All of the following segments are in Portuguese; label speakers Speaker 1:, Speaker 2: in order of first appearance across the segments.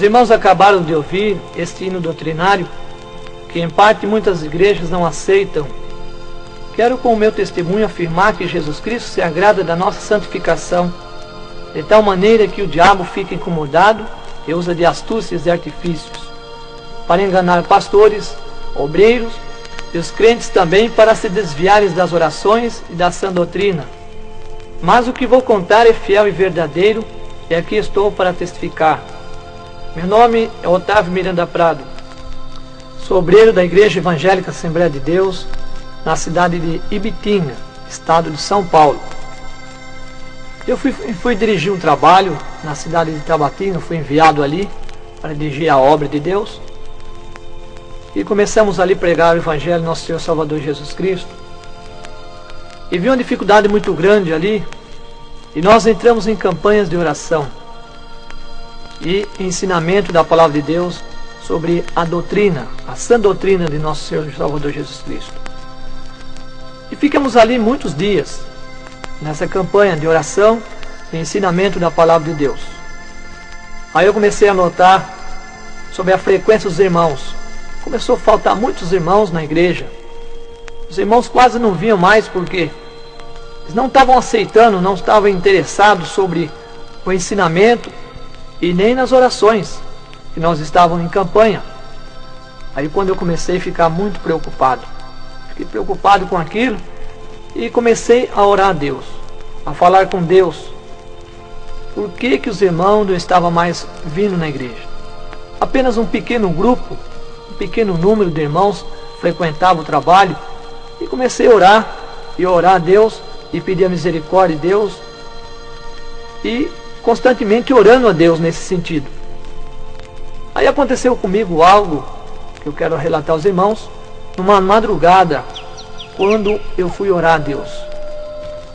Speaker 1: Os irmãos acabaram de ouvir este hino doutrinário, que em parte muitas igrejas não aceitam. Quero com o meu testemunho afirmar que Jesus Cristo se agrada da nossa santificação, de tal maneira que o diabo fica incomodado e usa de astúcias e artifícios, para enganar pastores, obreiros e os crentes também, para se desviarem das orações e da sã doutrina. Mas o que vou contar é fiel e verdadeiro, e aqui estou para testificar. Meu nome é Otávio Miranda Prado, sou obreiro da Igreja Evangélica Assembleia de Deus, na cidade de Ibitinga, estado de São Paulo. Eu fui dirigir um trabalho na cidade de Tabatinga, fui enviado ali para dirigir a obra de Deus. E começamos ali a pregar o Evangelho do nosso Senhor Salvador Jesus Cristo. E vi uma dificuldade muito grande ali, e nós entramos em campanhas de oração e ensinamento da Palavra de Deus sobre a doutrina, a sã doutrina de nosso Senhor Salvador Jesus Cristo. E ficamos ali muitos dias, nessa campanha de oração e ensinamento da Palavra de Deus. Aí eu comecei a notar sobre a frequência dos irmãos. Começou a faltar muitos irmãos na igreja. Os irmãos quase não vinham mais porque eles não estavam aceitando, não estavam interessados sobre o ensinamento e nem nas orações, que nós estávamos em campanha. Aí quando eu comecei a ficar muito preocupado, fiquei preocupado com aquilo e comecei a orar a Deus, a falar com Deus. Por que os irmãos não estavam mais vindo na igreja? Apenas um pequeno grupo, um pequeno número de irmãos frequentava o trabalho, e comecei a orar a Deus e pedir a misericórdia de Deus e constantemente orando a Deus nesse sentido. Aí aconteceu comigo algo que eu quero relatar aos irmãos. Numa madrugada, quando eu fui orar a Deus,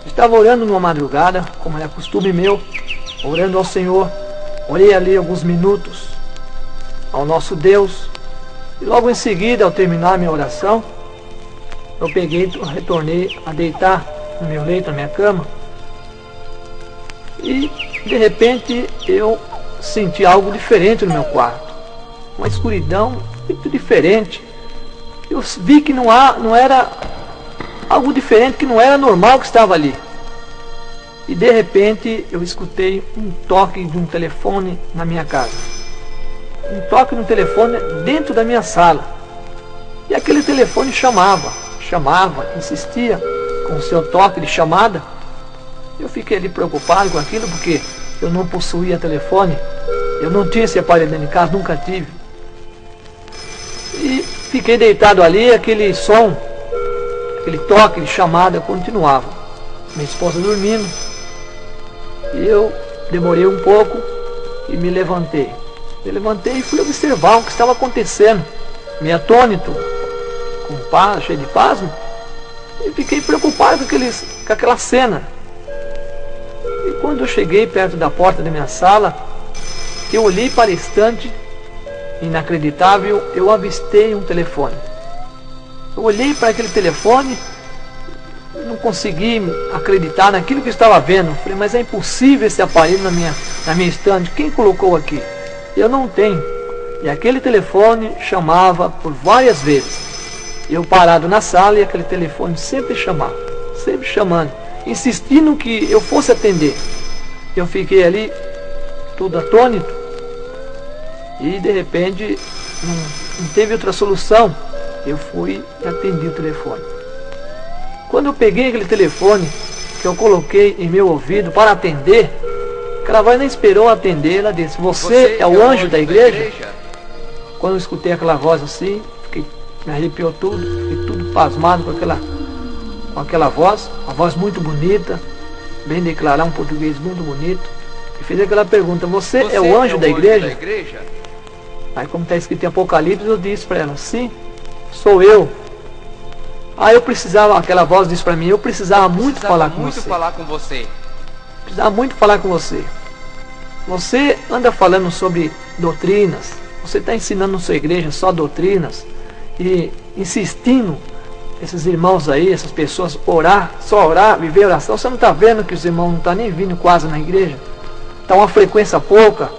Speaker 1: eu estava orando numa madrugada, como é costume meu, orando ao Senhor. Orei ali alguns minutos ao nosso Deus, e logo em seguida, ao terminar minha oração, eu retornei a deitar no meu leito, na minha cama, e de repente eu senti algo diferente no meu quarto, uma escuridão muito diferente. Eu vi que não era algo diferente, que não era normal que estava ali. E de repente eu escutei um toque de um telefone na minha casa. Um toque no telefone dentro da minha sala. E aquele telefone chamava, insistia com o seu toque de chamada. Eu fiquei ali preocupado com aquilo, porque eu não possuía telefone. Eu não tinha esse aparelho dentro de casa, nunca tive. E fiquei deitado ali, aquele som, aquele toque de chamada continuava. Minha esposa dormindo. E eu demorei um pouco e me levantei. Eu levantei e fui observar o que estava acontecendo. Meio atônito, cheio de pasmo. E fiquei preocupado com aquela cena. E quando eu cheguei perto da porta da minha sala, eu olhei para a estante. Inacreditável, eu avistei um telefone. Eu olhei para aquele telefone, não consegui acreditar naquilo que eu estava vendo. Falei, mas é impossível esse aparelho na minha estante. Quem colocou aqui? Eu não tenho. E aquele telefone chamava por várias vezes. Eu parado na sala e aquele telefone sempre chamava, sempre chamando, insistindo que eu fosse atender. Eu fiquei ali, todo atônito. E de repente não teve outra solução. Eu fui e atendi o telefone. Quando eu peguei aquele telefone, que eu coloquei em meu ouvido para atender, aquela voz nem esperou atender. Ela disse, você é o anjo da igreja? Quando eu escutei aquela voz assim, me arrepiou tudo, fiquei tudo pasmado com aquela voz. Uma voz muito bonita, bem declarar, um português muito bonito. E fez aquela pergunta, você é o anjo da igreja? Aí como está escrito em Apocalipse, eu disse para ela, sim, sou eu. Aí eu precisava, aquela voz disse para mim, eu precisava muito falar com você. Precisava muito falar com você. Você anda falando sobre doutrinas, você está ensinando na sua igreja só doutrinas, e insistindo, esses irmãos aí, essas pessoas, só orar, viver oração. Você não está vendo que os irmãos não estão nem vindo quase na igreja? Está uma frequência pouca.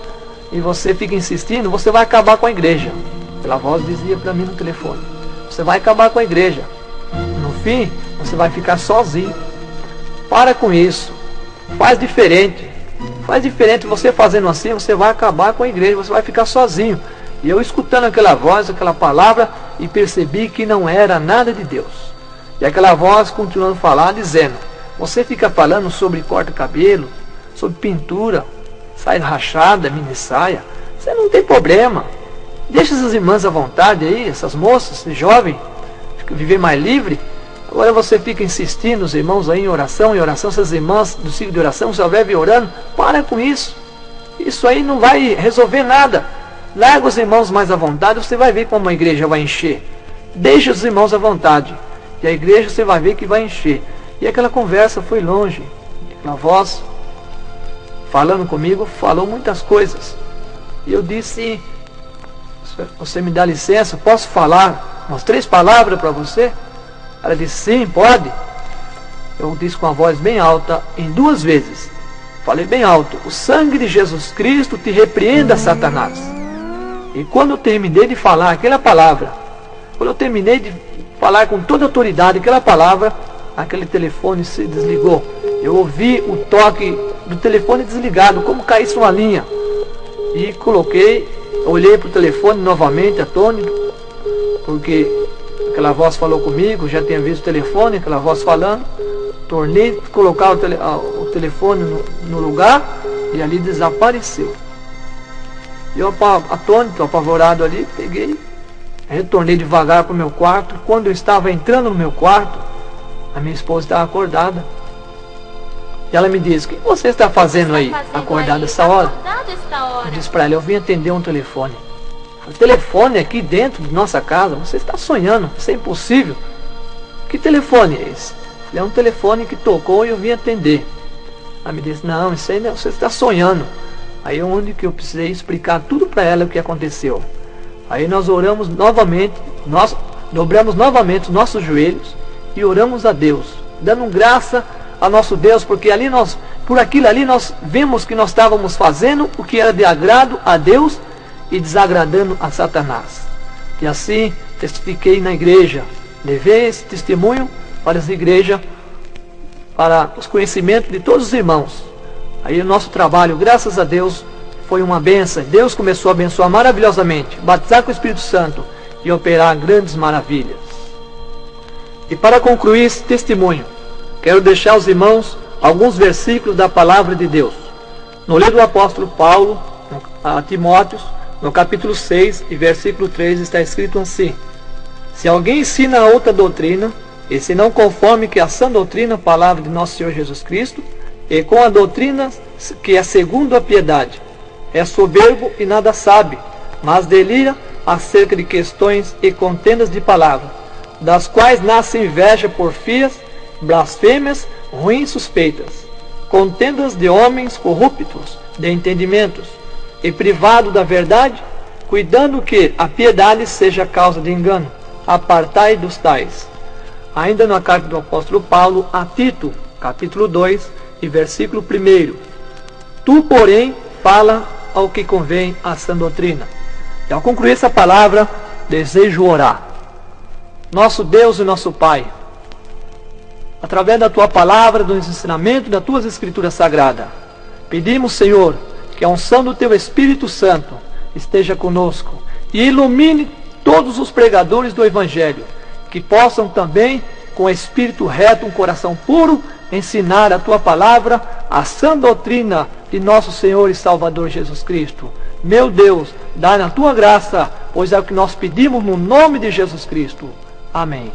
Speaker 1: e você fica insistindo, você vai acabar com a igreja. Aquela voz dizia para mim no telefone: você vai acabar com a igreja. No fim, você vai ficar sozinho. Para com isso. Faz diferente. Faz diferente. Você fazendo assim, você vai acabar com a igreja. Você vai ficar sozinho. E eu escutando aquela voz, aquela palavra, e percebi que não era nada de Deus. E aquela voz continuando a falar, dizendo: você fica falando sobre corta-cabelo, sobre pintura, saia rachada, mini saia. Você não tem problema. Deixa essas irmãs à vontade aí, essas moças, esse jovem, viver mais livre. Agora você fica insistindo, os irmãos aí em oração, essas irmãs do ciclo de oração, você vive orando. Para com isso. Isso aí não vai resolver nada. Larga os irmãos mais à vontade, você vai ver como a igreja vai encher. Deixa os irmãos à vontade. E a igreja você vai ver que vai encher. E aquela conversa foi longe. Aquela voz falando comigo, falou muitas coisas. E eu disse: você me dá licença, posso falar umas 3 palavras para você? Ela disse: sim, pode. Eu disse com a voz bem alta, em 2 vezes. Falei bem alto: o sangue de Jesus Cristo te repreenda, Satanás. E quando eu terminei de falar aquela palavra, quando eu terminei de falar com toda a autoridade aquela palavra, aquele telefone se desligou. Eu ouvi o toque do telefone desligado, como caísse uma linha. E olhei para o telefone novamente, atônito, porque aquela voz falou comigo, já tinha visto o telefone, aquela voz falando. Tornei a colocar o telefone no lugar e ali desapareceu. Eu, atônito, apavorado ali, peguei, retornei devagar para o meu quarto. Quando eu estava entrando no meu quarto, a minha esposa estava acordada. E ela me disse: o que você está fazendo aí, acordada essa hora? Eu disse para ela: eu vim atender um telefone. O telefone aqui dentro de nossa casa, você está sonhando, isso é impossível. Que telefone é esse? É um telefone que tocou e eu vim atender. Ela me disse: não, isso aí você está sonhando. Aí onde que eu precisei explicar tudo para ela o que aconteceu. Aí nós oramos novamente, nós dobramos novamente os nossos joelhos e oramos a Deus, dando graça a nosso Deus, porque ali por aquilo ali nós vimos que nós estávamos fazendo o que era de agrado a Deus e desagradando a Satanás. E assim testifiquei na igreja, levei esse testemunho para as igrejas, para os conhecimentos de todos os irmãos. Aí o nosso trabalho, graças a Deus, foi uma bênção. Deus começou a abençoar maravilhosamente, batizar com o Espírito Santo e operar grandes maravilhas. E para concluir esse testemunho, quero deixar aos irmãos alguns versículos da palavra de Deus. No livro do apóstolo Paulo, a Timóteo, no capítulo 6 e versículo 3, está escrito assim: se alguém ensina outra doutrina, e se não conforme que a sã doutrina, a palavra de nosso Senhor Jesus Cristo, e com a doutrina que é segundo a piedade, é soberbo e nada sabe, mas delira acerca de questões e contendas de palavra, das quais nasce inveja, porfias, blasfêmias, ruins suspeitas, contendas de homens corruptos de entendimentos, e privado da verdade, cuidando que a piedade seja causa de engano. Apartai dos tais. Ainda na carta do apóstolo Paulo a Tito, capítulo 2 e versículo 1: tu, porém, fala ao que convém à sã doutrina. E ao concluir essa palavra, desejo orar. Nosso Deus e nosso Pai, através da Tua palavra, dos ensinamentos das Tuas Escrituras Sagradas, pedimos, Senhor, que a unção do Teu Espírito Santo esteja conosco e ilumine todos os pregadores do Evangelho, que possam também, com espírito reto, um coração puro, ensinar a Tua palavra, a sã doutrina de nosso Senhor e Salvador Jesus Cristo. Meu Deus, dá na Tua graça, pois é o que nós pedimos no nome de Jesus Cristo. Amém.